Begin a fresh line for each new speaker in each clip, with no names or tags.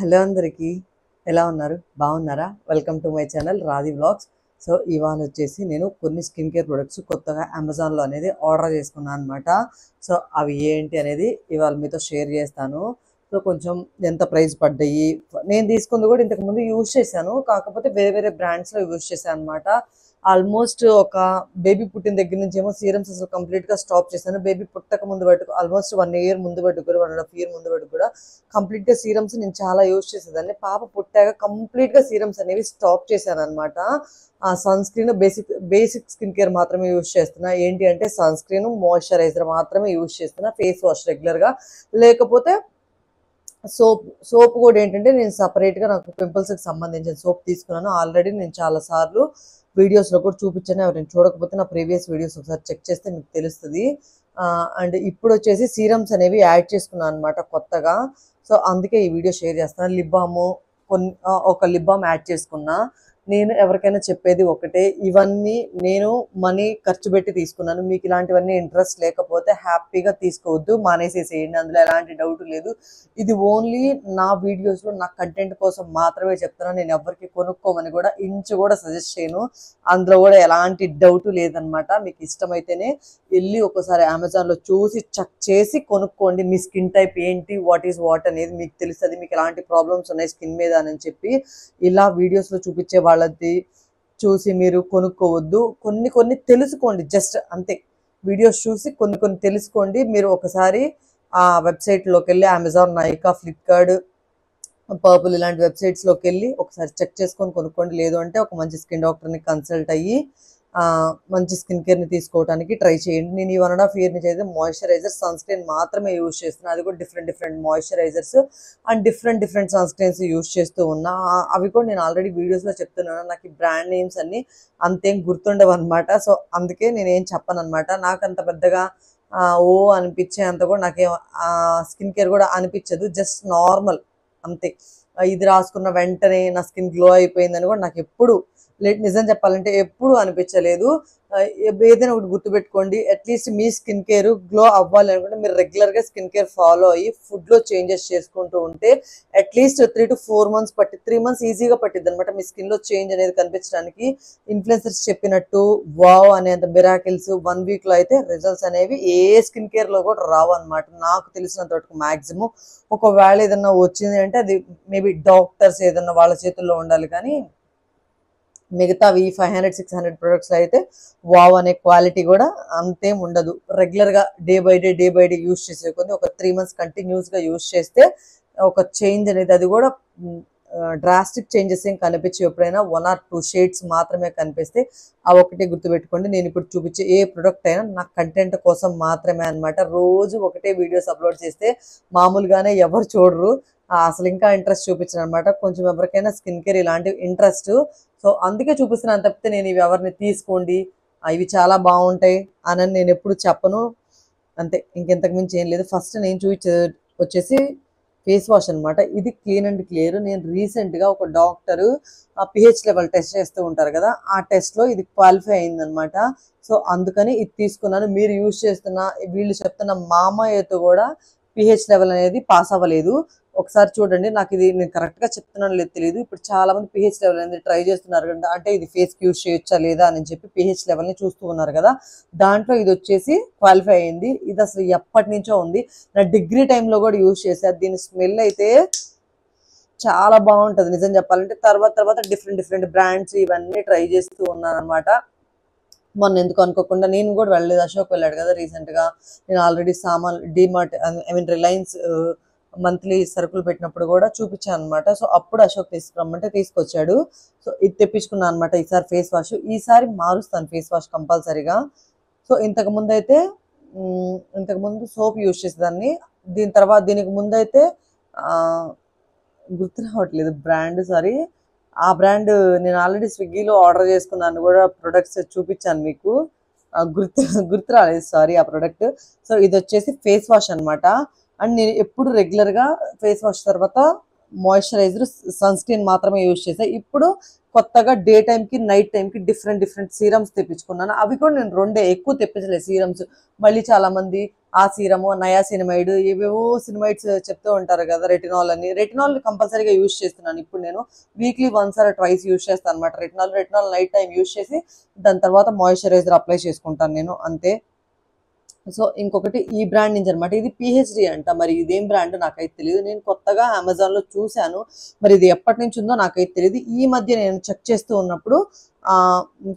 Hello అందరికీ ఎలా ఉన్నారు? బాగున్నారా? Welcome to my channel Radhi vlogs. So ఇవాళ వచ్చేసి నేను కొన్ని స్కిన్ కేర్ ప్రొడక్ట్స్ కొత్తగా అమెజాన్లో అనేది ఆర్డర్ చేసుకున్నాను అనమాట. సో అవి ఏంటి అనేది ఇవాళ మీతో షేర్ చేస్తాను. సో కొంచెం ఎంత ప్రైస్ పడ్డాయి, నేను తీసుకుంది కూడా ఇంతకుముందు యూజ్ చేశాను, కాకపోతే వేరే వేరే బ్రాండ్స్లో యూజ్ చేశాను అనమాట. ఆల్మోస్ట్ ఒక బేబీ పుట్టిన దగ్గర నుంచి ఏమో సీరమ్స్ అసలు కంప్లీట్గా స్టాప్ చేశాను. బేబీ పుట్టక ముందు వరకు ఆల్మోస్ట్ 1 year ముందు వరకు కూడా 1.5 year ముందు వరకు కూడా కంప్లీట్గా సీరమ్స్ నేను చాలా యూజ్ చేసేదాన్ని. పాప పుట్టాక కంప్లీట్గా సీరమ్స్ అనేవి స్టాప్ చేశాను అనమాట. ఆ sunscreen basic skin care మాత్రమే యూజ్ చేస్తున్నా. ఏంటి అంటే సన్ స్క్రీన్, మాయిశ్చరైజర్ మాత్రమే యూజ్ చేస్తున్నా. ఫేస్ వాష్ రెగ్యులర్గా, లేకపోతే సోప్ కూడా ఏంటంటే నేను సపరేట్గా నాకు పింపుల్స్కి సంబంధించిన సోప్ తీసుకున్నాను. ఆల్రెడీ నేను చాలా సార్లు వీడియోస్లో కూడా చూపించాను. ఎవరైనా చూడకపోతే నా ప్రీవియస్ వీడియోస్ ఒకసారి చెక్ చేస్తే మీకు తెలుస్తుంది. అండ్ ఇప్పుడు వచ్చేసి సీరమ్స్ అనేవి యాడ్ చేసుకున్నాను అనమాట కొత్తగా. సో అందుకే ఈ వీడియో షేర్ చేస్తాను. లిప్ బామ్ ఒక లిప్ బామ్ యాడ్ చేసుకున్నా. నేను ఎవరికైనా చెప్పేది ఒకటే, ఇవన్నీ నేను మనీ ఖర్చు పెట్టి తీసుకున్నాను. మీకు ఇలాంటివన్నీ ఇంట్రెస్ట్ లేకపోతే హ్యాపీగా తీసుకోవద్దు, మానేసేసేయండి, అందులో ఎలాంటి డౌట్ లేదు. ఇది ఓన్లీ నా వీడియోస్లో నా కంటెంట్ కోసం మాత్రమే చెప్తున్నాను. నేను ఎవరికి కొనుక్కోమని కూడా ఇంచు కూడా సజెస్ట్ చేయను. అందులో కూడా ఎలాంటి డౌట్ లేదనమాట. మీకు ఇష్టమైతేనే వెళ్ళి ఒకసారి అమెజాన్లో చూసి చెక్ చేసి కొనుక్కోండి. మీ స్కిన్ టైప్ ఏంటి, వాట్ ఈస్ వాట్ అనేది మీకు తెలుస్తుంది. మీకు ఎలాంటి ప్రాబ్లమ్స్ ఉన్నాయి స్కిన్ మీద అని చెప్పి ఇలా వీడియోస్లో చూపించే వాళ్ళది చూసి మీరు కొనుక్కోవద్దు. కొన్ని తెలుసుకోండి, జస్ట్ అంతే. వీడియోస్ చూసి కొన్ని తెలుసుకోండి. మీరు ఒకసారి ఆ వెబ్సైట్లోకి వెళ్ళి అమెజాన్, నైకా, ఫ్లిప్కార్ట్, పర్పుల్ ఇలాంటి వెబ్సైట్స్లోకి వెళ్ళి ఒకసారి చెక్ చేసుకొని కొనుక్కోండి. లేదు అంటే ఒక మంచి స్కిన్ డాక్టర్ని కన్సల్ట్ అయ్యి మంచి స్కిన్ కేర్ని తీసుకోవడానికి ట్రై చేయండి. నేను ఈ 1.5 year నుంచి అయితే మాయిశ్చరైజర్, సన్ స్క్రీన్ మాత్రమే యూజ్ చేస్తున్నాను. అది కూడా different moisturisers and different sunscreens use చేస్తూ ఉన్నా. అవి కూడా నేను ఆల్రెడీ వీడియోస్లో చెప్తున్నాను. నాకు ఈ బ్రాండ్ నేమ్స్ అన్ని అంతేం గుర్తుండవు అనమాట. సో అందుకే నేనేం చెప్పను అనమాట. నాకు అంత పెద్దగా ఓ అనిపించే అంత కూడా నాకేం స్కిన్ కేర్ కూడా అనిపించదు. జస్ట్ నార్మల్ అంతే. ఇది రాసుకున్న వెంటనే నా స్కిన్ గ్లో అయిపోయిందని కూడా నాకు ఎప్పుడు నిజం చెప్పాలంటే ఎప్పుడు అనిపించలేదు. ఏదైనా ఒకటి గుర్తుపెట్టుకోండి, అట్లీస్ట్ మీ స్కిన్ కేర్ గ్లో అవ్వాలి అనుకుంటే మీరు రెగ్యులర్గా స్కిన్ కేర్ ఫాలో అయ్యి ఫుడ్లో చేంజెస్ చేసుకుంటూ ఉంటే అట్లీస్ట్ 3 to 4 months 3 months ఈజీగా పట్టిద్ది అనమాట మీ స్కిన్లో చేంజ్ అనేది కనిపించడానికి. ఇన్ఫ్లుయెన్సర్స్ చెప్పినట్టు వావ్ అనేంత మిరాకిల్స్ 1 weekలో అయితే రిజల్ట్స్ అనేవి ఏ స్కిన్ కేర్లో కూడా రావు అనమాట. నాకు తెలిసినంత వరకు మ్యాక్సిమం ఒకవేళ ఏదన్నా వచ్చింది అంటే అది మేబీ డాక్టర్స్ ఏదన్నా వాళ్ళ చేతుల్లో ఉండాలి. కానీ మిగతావి 500-600 ప్రొడక్ట్స్ అయితే వావ్ అనే క్వాలిటీ కూడా అంతేం ఉండదు. రెగ్యులర్గా డే బై డే యూజ్ చేసే కొద్ది ఒక 3 months కంటిన్యూస్గా యూజ్ చేస్తే ఒక చేంజ్ అనేది, అది కూడా డ్రాస్టిక్ చేంజెస్ ఏం కనిపించి ఎప్పుడైనా 1 or 2 shades మాత్రమే కనిపిస్తే ఆ ఒకటే గుర్తుపెట్టుకోండి. నేను ఇప్పుడు చూపించే ఏ ప్రొడక్ట్ అయినా నా కంటెంట్ కోసం మాత్రమే అనమాట. రోజు ఒకటే వీడియోస్ అప్లోడ్ చేస్తే మామూలుగానే ఎవరు చూడరు, అసలు ఇంకా ఇంట్రెస్ట్ చూపించను అనమాట. కొంచెం ఎవరికైనా స్కిన్ కేర్ ఇలాంటివి ఇంట్రెస్ట్, సో అందుకే చూపిస్తున్నాను తప్పితే నేను ఇవి ఎవరిని తీసుకోండి ఇవి చాలా బాగుంటాయి అని నేను ఎప్పుడు చెప్పను. అంతే, ఇంకెంతకు మించి ఏం లేదు. ఫస్ట్ నేను చూపించే వచ్చేసి ఫేస్ వాష్ అనమాట. ఇది క్లీన్ అండ్ క్లియర్. నేను రీసెంట్గా ఒక డాక్టరు pH లెవెల్ టెస్ట్ చేస్తూ ఉంటారు కదా, ఆ టెస్ట్లో ఇది క్వాలిఫై అయిందనమాట. సో అందుకని ఇది తీసుకున్నాను. మీరు యూజ్ చేస్తున్న వీళ్ళు చెప్తున్న మామయ్యతో కూడా pH లెవెల్ అనేది పాస్ అవ్వలేదు. ఒకసారి చూడండి. నాకు ఇది నేను కరెక్ట్గా చెప్తున్నాను లేదు తెలియదు. ఇప్పుడు చాలా మంది pH లెవెల్ అనేది ట్రై చేస్తున్నారు కదా, అంటే ఇది ఫేస్కి యూజ్ చేయొచ్చా లేదా అని చెప్పి pH లెవెల్ని చూస్తూ ఉన్నారు కదా. దాంట్లో ఇది వచ్చేసి క్వాలిఫై అయింది. ఇది అసలు ఎప్పటి నుంచో ఉంది, నా డిగ్రీ టైంలో కూడా యూజ్ చేశాను. దీని స్మెల్ అయితే చాలా బాగుంటుంది నిజం చెప్పాలంటే. తర్వాత డిఫరెంట్ బ్రాండ్స్ ఇవన్నీ ట్రై చేస్తూ ఉన్నాను అనమాట. మొన్న ఎందుకు అనుకోకుండా నేను కూడా వెళ్ళలేదు, అశోక్ వెళ్ళాడు కదా రీసెంట్గా. నేను ఆల్రెడీ సామాన్ డిమార్ట్ రిలయన్స్ మంత్లీ సరుకులు పెట్టినప్పుడు కూడా చూపించాను అనమాట. సో అప్పుడు అశోక్ తీసుకురమ్మంటే తీసుకొచ్చాడు. సో ఇది తెప్పించుకున్నాను అనమాట. ఈసారి ఫేస్ వాష్, ఈసారి మారుస్తాను ఫేస్ వాష్ కంపల్సరీగా. సో ఇంతకుముందు సోప్ యూజ్ చేసేదాన్ని. దీనికి ముందు అయితే గుర్తు రావట్లేదు బ్రాండ్, సారీ. ఆ బ్రాండ్ నేను ఆల్రెడీ స్విగ్గీలో ఆర్డర్ చేసుకున్నాను కూడా, ప్రొడక్ట్స్ చూపించాను మీకు. గుర్తు రాలేదు, సారీ ఆ ప్రోడక్ట్. సో ఇది వచ్చేసి ఫేస్ వాష్ అనమాట. అండ్ నేను ఎప్పుడు రెగ్యులర్గా ఫేస్ వాష్ తర్వాత మాయిశ్చరైజర్, సన్ స్క్రీన్ మాత్రమే యూజ్ చేసాను. ఇప్పుడు కొత్తగా డే టైంకి నైట్ టైంకి డిఫరెంట్ సీరమ్స్ తెప్పించుకున్నాను. అవి కూడా నేను 2 ఎక్కువ తెప్పించలేదు సీరమ్స్. మళ్ళీ చాలామంది ఆ సీరము, నయాసినమైడ్, ఏవేవో సినిమైడ్స్ చెప్తూ ఉంటారు కదా, రెటినాల్ అని. రెటినాల్ కంపల్సరీగా యూజ్ చేస్తున్నాను ఇప్పుడు నేను. Weekly once or twice use చేస్తాను అనమాట రెటినాల్ నైట్ టైం యూజ్ చేసి దాని తర్వాత మాయిశ్చరైజర్ అప్లై చేసుకుంటాను నేను, అంతే. సో ఇంకొకటి ఈ బ్రాండ్ నుంచి అనమాట, ఇది పిహెచ్డి అంట. మరి ఇదేం బ్రాండ్ నాకైతే తెలియదు, నేను కొత్తగా అమెజాన్లో చూశాను. మరి ఇది ఎప్పటి నుంచి ఉందో నాకైతే తెలియదు. ఈ మధ్య నేను చెక్ చేస్తూ ఉన్నప్పుడు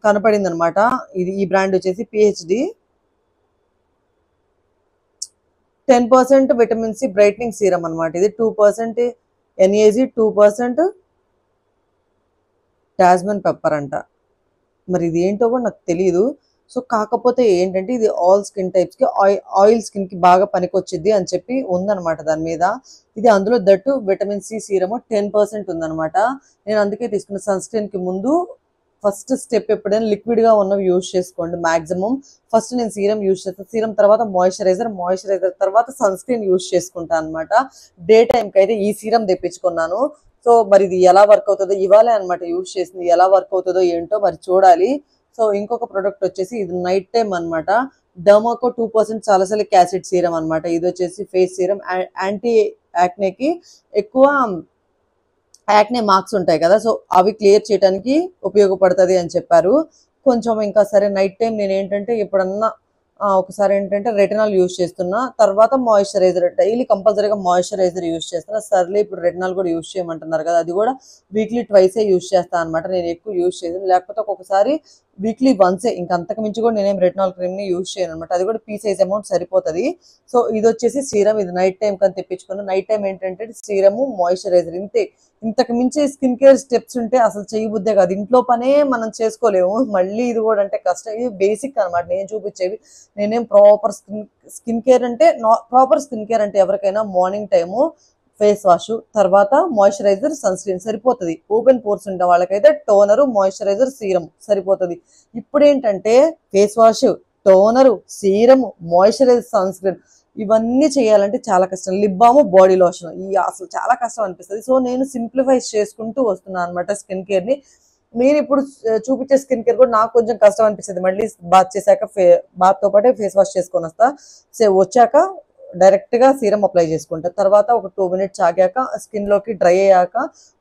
కనపడింది అనమాట. ఈ బ్రాండ్ వచ్చేసి PhD 10% vitamin C brightening serum అనమాట. ఇది 2% NAG, 2% టాస్మన్ పెప్పర్ అంట. మరి ఇది ఏంటో కూడా నాకు తెలియదు. సో కాకపోతే ఏంటంటే ఇది ఆల్ స్కిన్ టైప్స్కి, ఆయిల్ స్కిన్కి బాగా పనికొచ్చిద్ది అని చెప్పి ఉందన్నమాట దాని మీద. ఇది అందులో దట్టు విటమిన్ సి సీరము 10% ఉందన్నమాట. నేను అందుకే తీసుకున్న. సన్ స్క్రీన్కి ముందు ఫస్ట్ స్టెప్ ఎప్పుడైనా లిక్విడ్గా ఉన్నవి యూజ్ చేసుకోండి మ్యాక్సిమం. ఫస్ట్ నేను సీరం యూజ్ చేస్తాను, సీరం తర్వాత మాయిశ్చరైజర్ తర్వాత సన్ స్క్రీన్ యూజ్ చేసుకుంటాను అనమాట. డే టైంకి అయితే ఈ సీరం తెప్పించుకున్నాను. సో మరి ఇది ఎలా వర్క్ అవుతుందో, ఇవాళే అనమాట యూజ్ చేసింది, ఎలా వర్క్ అవుతుందో ఏంటో మరి చూడాలి. సో ఇంకొక ప్రోడక్ట్ వచ్చేసి ఇది నైట్ టైం అనమాట. డర్మాకో 2% సాలిసిలిక్ యాసిడ్ సీరం అనమాట. ఇది వచ్చేసి ఫేస్ సీరం, యాంటీ యాక్నేకి ఎక్కువ యాక్నే మార్క్స్ ఉంటాయి కదా, సో అవి క్లియర్ చేయడానికి ఉపయోగపడుతుంది అని చెప్పారు. కొంచెం ఇంకా సరే నైట్ టైం నేను ఏంటంటే ఎప్పుడన్నా ఒకసారి ఏంటంటే రెటినాల్ యూజ్ చేస్తున్నా, తర్వాత మాయిశ్చరైజర్, డైలీ కంపల్సరీగా మాయిశ్చరైజర్ యూజ్ చేస్తున్నా. సర్లే ఇప్పుడు రెటినాల్ కూడా యూజ్ చేయమంటున్నారు కదా, అది కూడా వీక్లీ ట్వైసే యూజ్ చేస్తాను అనమాట. నేను ఎక్కువ యూజ్ చేయను, లేకపోతే ఒక్కొక్కసారి వీక్లీ వన్సే, ఇంకా అంతకు మించి కూడా నేనేం రెటినాల్ క్రీమ్ని యూజ్ చేయను అనమాట. అది కూడా పీ సైజ్ అమౌంట్ సరిపోతుంది. సో ఇది వచ్చేసి సీరం, ఇది నైట్ టైం కానీ తెప్పించుకున్నాను. నైట్ టైం ఏంటంటే సీరము, మాయిశ్చరైజర్, ఇంతే. ఇంతకు మించి స్కిన్ కేర్ స్టెప్స్ ఉంటే అసలు చేయబుద్దే కాదు. ఇంట్లో పనే మనం చేసుకోలేము, మళ్ళీ ఇది కూడా అంటే కష్టం. ఇది బేసిక్ అనమాట నేను చూపించేవి. నేనేం ప్రాపర్ స్కిన్ కేర్ అంటే ప్రాపర్ స్కిన్ కేర్ అంటే ఎవరికైనా మార్నింగ్ టైము ఫేస్ వాష్, తర్వాత మాయిశ్చరైజర్, సన్ స్క్రీన్ సరిపోతుంది. ఓపెన్ పోర్స్ ఉండే వాళ్ళకైతే టోనరు, మాయిశ్చరైజర్, సీరం సరిపోతుంది. ఇప్పుడు ఏంటంటే face wash, toner, serum, moisturiser, sunscreen ఇవన్నీ చేయాలంటే చాలా కష్టం. లిప్ బామ్, బాడీ లోషన్, అసలు చాలా కష్టం అనిపిస్తుంది. సో నేను సింప్లిఫై చేసుకుంటూ వస్తున్నాను అనమాట స్కిన్ కేర్ని. నేను ఇప్పుడు చూపించే స్కిన్ కేర్ కూడా నాకు కొంచెం కష్టం అనిపిస్తుంది. మళ్ళీ బాత్ చేశాక బాత్తో పాటే ఫేస్ వాష్ చేసుకొని వస్తా. వచ్చాక డైరెక్ట్గా సీరం అప్లై చేసుకుంటా. తర్వాత ఒక 2 minutes ఆగాక స్కిన్లోకి డ్రై అయ్యాక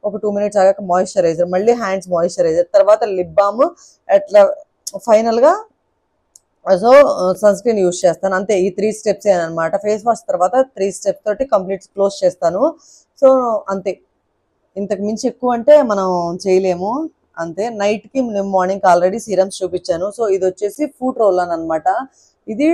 ఒక 2 minutes ఆగాక మాయిశ్చరైజర్, మళ్ళీ హ్యాండ్స్ మాయిశ్చరైజర్, తర్వాత లిప్ బామ్, అట్లా ఫైనల్గా సో సన్ స్క్రీన్ యూజ్ చేస్తాను, అంతే. ఈ 3 steps అనమాట. ఫేస్ వాష్ తర్వాత 3 steps తోటి కంప్లీట్ క్లోజ్ చేస్తాను. సో అంతే, ఇంతకు మించి ఎక్కువ అంటే మనం చేయలేము, అంతే. నైట్కి నేను మార్నింగ్ ఆల్రెడీ సీరమ్స్ చూపించాను. సో ఇది వచ్చేసి ఫుడ్ రోల్ అని అనమాట. ఇది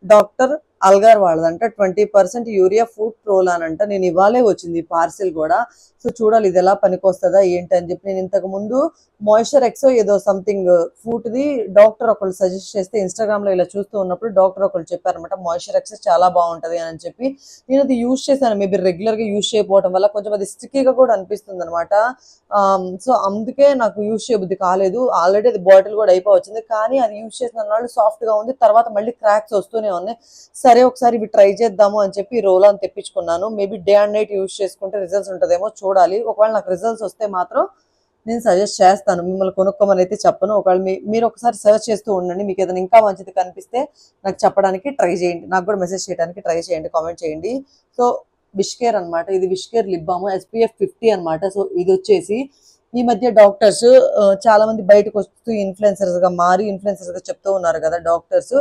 డాక్టర్ అల్గార్ వాళ్ళదంట. 20% యూరియా ఫుడ్ రోల్ అని అంట. నేను ఇవాళే వచ్చింది పార్సిల్ కూడా. సో చూడాలి ఇది ఎలా పనికొస్తుందా ఏంటి అని చెప్పి. నేను ఇంతకు ముందు మాయిశ్చర్ ఎక్సో ఏదో సంథింగ్ ఫుడ్ది డాక్టర్ ఒకళ్ళు సజెస్ట్ చేస్తే ఇన్స్టాగ్రామ్లో ఇలా చూస్తూ ఉన్నప్పుడు డాక్టర్ ఒకళ్ళు చెప్పారనమాట, మాయిశ్చర్ ఎక్సో చాలా బాగుంటుంది అని చెప్పి. నేను అది యూజ్ చేశాను. మేబీ రెగ్యులర్గా యూజ్ చేయకపోవడం వల్ల కొంచెం అది స్టిక్కీగా కూడా అనిపిస్తుంది అనమాట. సో అందుకే నాకు యూజ్ చేయబుద్ధి కాలేదు. ఆల్రెడీ అది బాటిల్ కూడా అయిపోవచ్చింది, కానీ అది యూజ్ చేసిన నాళ్ళు సాఫ్ట్గా ఉంది. తర్వాత మళ్ళీ క్రాక్స్ వస్తూనే ఉన్నాయి. సరే ఒకసారి ఇవి ట్రై చేద్దాము అని చెప్పి రోల్ ఆన్ తెప్పించుకున్నాను. Maybe day and night use చేసుకుంటే రిజల్ట్స్ ఉంటుందేమో చూడాలి. ఒకవేళ నాకు రిజల్ట్స్ వస్తే మాత్రం నేను సజెస్ట్ చేస్తాను, మిమ్మల్ని కొనుక్కోమని అయితే చెప్పను. ఒకవేళ మీరు ఒకసారి సర్చ్ చేస్తూ ఉండండి, మీకు ఏదైనా ఇంకా మంచిది కనిపిస్తే నాకు చెప్పడానికి ట్రై చేయండి, నాకు కూడా మెసేజ్ చేయడానికి ట్రై చేయండి, కామెంట్ చేయండి. సో విష్కేర్ అనమాట, ఇది విష్కేర్ లిప్ బామ్ SPF 50 అనమాట. సో ఇది వచ్చేసి ఈ మధ్య డాక్టర్స్ చాలా మంది బయటకు వస్తూ ఇన్ఫ్లుయెన్సర్స్ గా మారి ఇన్ఫ్లుయెన్సర్స్ గా చెప్తూ ఉన్నారు కదా డాక్టర్స్.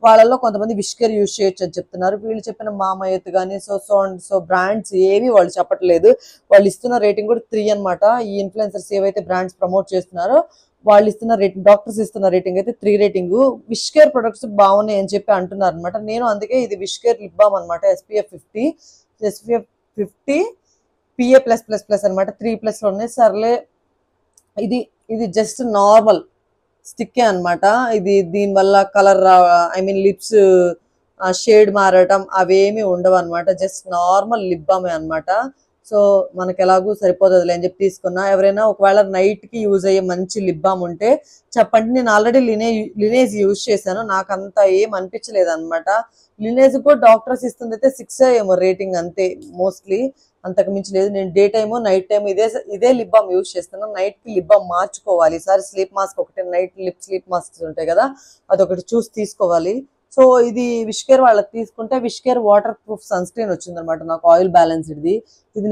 వాళ్ళలో కొంతమంది విష్కేర్ యూజ్ చేయొచ్చు అని చెప్తున్నారు. వీళ్ళు చెప్పిన మామయ్యత్ కానీ సో బ్రాండ్స్ ఏవి వాళ్ళు చెప్పట్లేదు. వాళ్ళు ఇస్తున్న రేటింగ్ కూడా 3 అనమాట. ఈ ఇన్ఫ్లుయెన్సర్స్ ఏవైతే బ్రాండ్స్ ప్రమోట్ చేస్తున్నారో వాళ్ళు ఇస్తున్న రేటింగ్, డాక్టర్స్ ఇస్తున్న రేటింగ్ అయితే 3 రేటింగ్. విష్కేర్ ప్రొడక్ట్స్ బాగున్నాయి అని చెప్పి అంటున్నారు అనమాట. నేను అందుకే ఇది విష్కేర్ లిప్ బామ్ అనమాట, SPF 50 PA+++ అనమాట. 3+ లో ఉన్నాయి. సర్లే ఇది జస్ట్ నార్మల్ స్టిక్కే అనమాట. ఇది దీనివల్ల కలర్ లిప్స్ షేడ్ మారటం అవేమి ఉండవు అనమాట. జస్ట్ నార్మల్ లిప్ బామే అనమాట. సో మనకి ఎలాగూ సరిపోతుంది అని చెప్పి తీసుకున్నా. ఎవరైనా ఒకవేళ నైట్కి యూజ్ అయ్యే మంచి లిప్ బామ్ ఉంటే చెప్పండి. నేను ఆల్రెడీ లినేజ్ యూజ్ చేశాను, నాకు అంత ఏం అనిపించలేదు అనమాట. లినేజ్ కూడా డాక్టర్స్ ఇస్తుంది అయితే 6 ఏమో రేటింగ్, అంతే మోస్ట్లీ, అంతకు మించి లేదు. నేను డే టైము నైట్ టైము ఇదే లిప్ బామ్ యూజ్ చేస్తున్నాను. నైట్కి లిప్ బామ్ మార్చుకోవాలి. ఈసారి స్లీప్ మాస్క్ ఒకటి, నైట్ స్లీప్ మాస్క్స్ ఉంటాయి కదా, అదొకటి చూసి తీసుకోవాలి. సో ఇది విష్కేర్ వాళ్ళకి తీసుకుంటే విష్కేర్ వాటర్ ప్రూఫ్ సన్ స్క్రీన్ వచ్చింది అనమాట నాకు, ఆయిల్ బ్యాలెన్స్ ఇది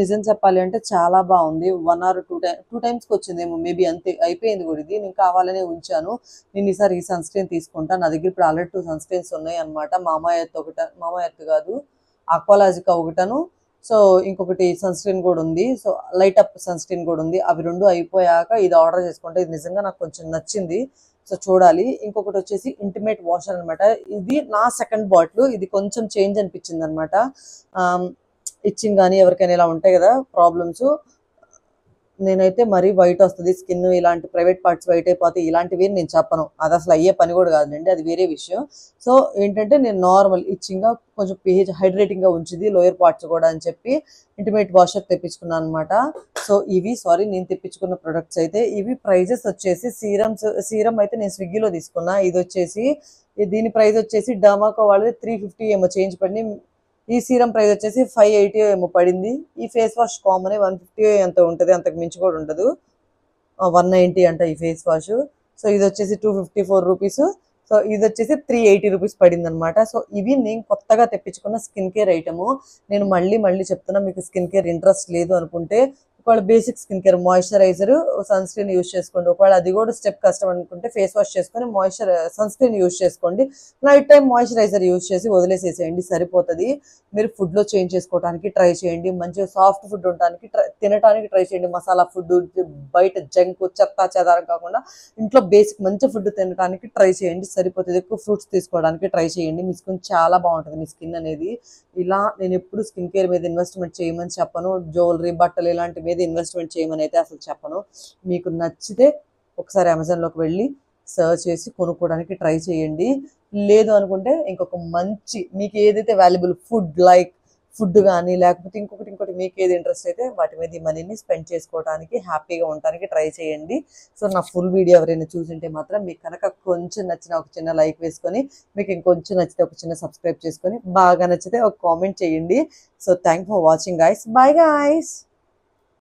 నిజం చెప్పాలి అంటే చాలా బాగుంది. 1 or 2 టైమ్స్కి వచ్చిందేమో మేబీ, అంతే అయిపోయింది కూడా. ఇది నేను కావాలనే ఉంచాను. నేను ఈసారి ఈ సన్ స్క్రీన్ తీసుకుంటా. నా దగ్గర ఇప్పుడు ఆల్రెడీ 2 సన్ స్క్రీన్స్ ఉన్నాయి అనమాట. మామా ఎర్త్ కాదు, అక్వాలాజికా ఒకటను, సో ఇంకొకటి సన్ స్క్రీన్ కూడా ఉంది. So light up sunscreen కూడా ఉంది. అవి 2 అయిపోయాక ఇది ఆర్డర్ చేసుకుంటే, ఇది నిజంగా నాకు కొంచెం నచ్చింది. సో చూడాలి. ఇంకొకటి వచ్చేసి ఇంటిమేట్ వాషర్ అనమాట. ఇది నా సెకండ్ బాటిల్. ఇది కొంచెం చేంజ్ అనిపించింది అనమాట. ఇచ్చింగ్ కానీ ఎవరికైనా ఇలా ఉంటాయి కదా ప్రాబ్లమ్స్. నేనైతే మరీ వైట్ వస్తుంది స్కిన్, ఇలాంటి ప్రైవేట్ పార్ట్స్ వైట్ అయిపోతే ఇలాంటివి నేను చెప్పను. అది అసలు అయ్యే పని కూడా కాదండి, అది వేరే విషయం. సో ఏంటంటే నేను నార్మల్ ఇచ్చింగ్గా కొంచెం pH హైడ్రేటింగ్గా ఉంచింది లోయర్ పార్ట్స్ కూడా అని చెప్పి ఇంటిమేట్ వాషర్ తెప్పించుకున్నాను అనమాట. సో ఇవి నేను తెప్పించుకున్న ప్రొడక్ట్స్ అయితే ఇవి. ప్రైజెస్ వచ్చేసి సీరం అయితే నేను స్విగ్గీలో తీసుకున్నా. ఇది వచ్చేసి దీని ప్రైస్ వచ్చేసి డర్మాకో వాళ్ళది 350 ఏమో చేంజ్ పడింది. ఈ సీరం ప్రైస్ వచ్చేసి 580 ఏమో పడింది. ఈ ఫేస్ వాష్ కామన్ 150 ఎంత ఉంటుంది, అంతకు మించి కూడా ఉండదు. 190 అంట ఈ ఫేస్ వాష్. సో ఇది వచ్చేసి 254 రూపీస్. సో ఇది వచ్చేసి 380 రూపీస్ పడింది అనమాట. సో ఇవి నేను కొత్తగా తెప్పించుకున్న స్కిన్ కేర్ ఐటము. నేను మళ్ళీ చెప్తున్నా, మీకు స్కిన్ కేర్ ఇంట్రెస్ట్ లేదు అనుకుంటే ఒకవేళ basic skin care moisturiser sunscreen use చేసుకోండి. ఒకవేళ అది కూడా స్టెప్ కష్టం అనుకుంటే ఫేస్ వాష్ చేసుకొని సన్ స్క్రీన్ యూజ్ చేసుకోండి. నైట్ టైం మాయిశ్చరైజర్ యూజ్ చేసి వదిలేసేసేయండి, సరిపోతుంది. మీరు ఫుడ్లో చేంజ్ చేసుకోవడానికి ట్రై చేయండి. మంచిగా సాఫ్ట్ ఫుడ్ ఉండడానికి తినడానికి ట్రై చేయండి. మసాలా ఫుడ్, బయట జంక్ చెత్త చెదారం కాకుండా ఇంట్లో బేసిక్ మంచి ఫుడ్ తినడానికి ట్రై చేయండి, సరిపోతుంది. ఎక్కువ ఫ్రూట్స్ తీసుకోవడానికి ట్రై చేయండి. మీ స్కిన్ చాలా బాగుంటుంది. మీ స్కిన్ అనేది ఇలా, నేను ఎప్పుడు స్కిన్ కేర్ మీద ఇన్వెస్ట్మెంట్ చేయమని చెప్పను. జ్యువెలరీ, బట్టలు ఇలాంటి మీద ఇన్వెస్ట్మెంట్ చేయమని అయితే అసలు చెప్పను. మీకు నచ్చితే ఒకసారి అమెజాన్లోకి వెళ్ళి సర్చ్ చేసి కొనుక్కోవడానికి ట్రై చేయండి. లేదు అనుకుంటే ఇంకొక మంచి మీకు ఏదైతే వాల్యుబుల్ ఫుడ్ కానీ లేకపోతే ఇంకోటి మీకు ఏది ఇంట్రెస్ట్ అయితే వాటి మీద ఈ మనీని స్పెండ్ చేసుకోవడానికి, హ్యాపీగా ఉండడానికి ట్రై చేయండి. సో నా ఫుల్ వీడియో ఎవరైనా చూసింటే మాత్రం మీకు కనుక కొంచెం నచ్చిన ఒక చిన్న లైక్ వేసుకొని, మీకు ఇంకొంచెం నచ్చితే ఒక చిన్న సబ్స్క్రైబ్ చేసుకొని, బాగా నచ్చితే ఒక కామెంట్ చేయండి. So thank for watching guys. Bye guys.